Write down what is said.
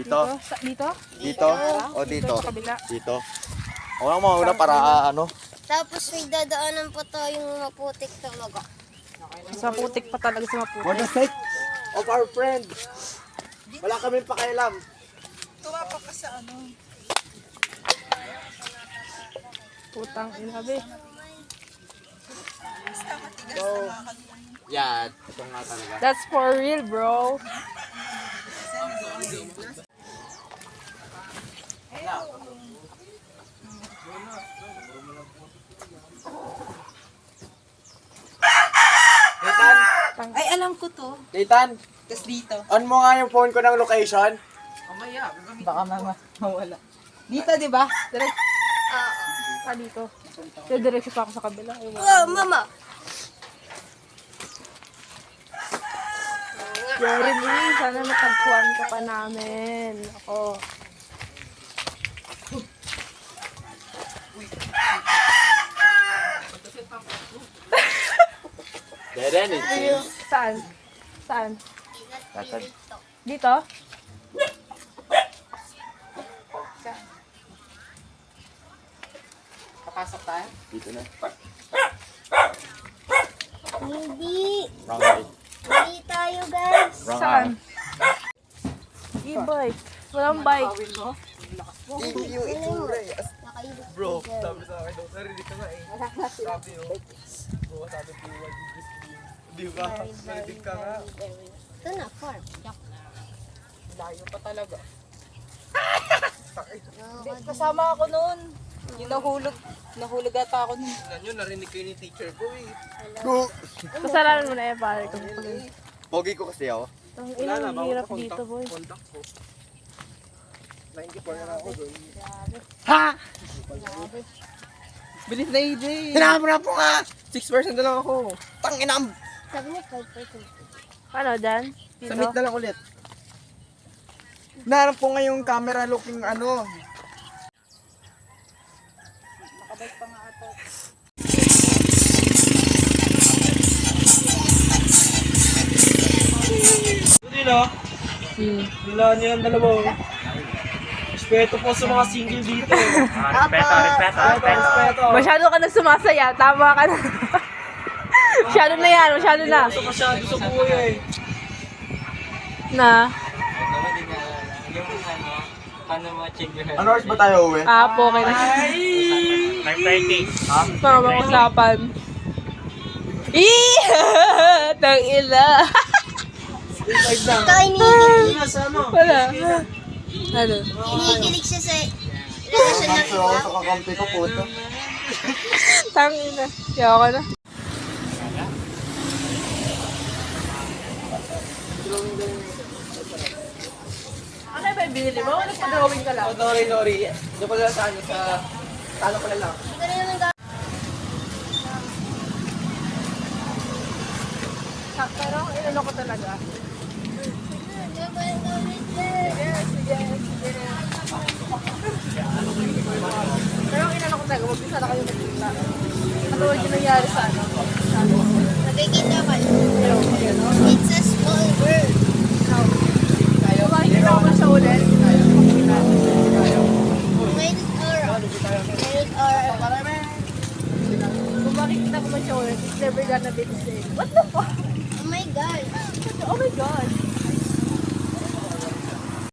Dito? Dito? Dito? O dito? Sa kabila. Dito? O lang mauna para ano? Tapos may dadaanan pa tayong maputik talaga. Sa putik pa talaga sa For the maputik. sake of our friend. Wala kami pakialam. Putang inabi. So, yan. Ito nga talaga. That's for real, bro. Nathan! Ay, alam ko to. Nathan! Tapos dito. On mo nga yung phone ko ng location. Baka mawala. Dito, di ba? Direct. Dito. Diretso pa ako sa kabila. Ay, wala. Wow, mama! Jeremy, sana matagpuan ka pa namin. Ako. Deden, it's Saan? Saan? Nathan. Dito? Papasok tayo. Dito na. Hindi! Wrong way. Hindi tayo, guys! Wrong Saan? way. E-bike. Walang bike. Hindi yung itsura eh. Nakaibig. Bro, sabi sa akin, narinig ka nga eh. Sabi oh. Bro, sabi ko, di ba? Narinig ka nga. Ito na, farm. Layo pa talaga. Hindi, Kasama ako noon. Yung nahulog ata ako noon. Yun, narinig ko yun yung teacher ko eh. Kasalanan mo na eh, pare. Pogi ko kasi ako. Ang ilang hirap dito, boy. Contact ko. 94 na ako doon. Bilis na AJ. Hinamra po nga! 6% na lang ako. Tanginam! sabi niya 5%. Ano, dyan? Dito? Submit na lang ulit. Naharap po nga yung camera looking ano. Nakabike pa nga ata. Hindi no? Wala niyo yung dalawa. Respeto po sa mga single dito. Respeto. Masyado ka na sumasaya. Tama ka na. Masyado na yan. Masyado na. Gusto masyado sa buhay eh. Na? Ano oras ba tayo uwi? Po, okay na. Para mag-usapan. Tang ila. Ito, inikilig. Wala. Ano? Inikilig siya sa relasyon na Ako sa kakampi ko po ito. Tang ila. Yaw ka na. Ano ba yung binili mo? Nagpa-drawing ka lang. Nori. Doon ko lang sa ano, sa talo ko na lang. Hindi ka na naman gagawin. Pero inano ko talaga. Pero ang inano ko talaga, wag din sana kayo magkita. Katulad yung nangyari sa ano. Magkikita kayo. It's a small world. Kung makikita ko siya ulit, Rated R. kung makikita ko man siya ulit, it's never gonna be the same. What the fuck? Oh my God. Oh my God.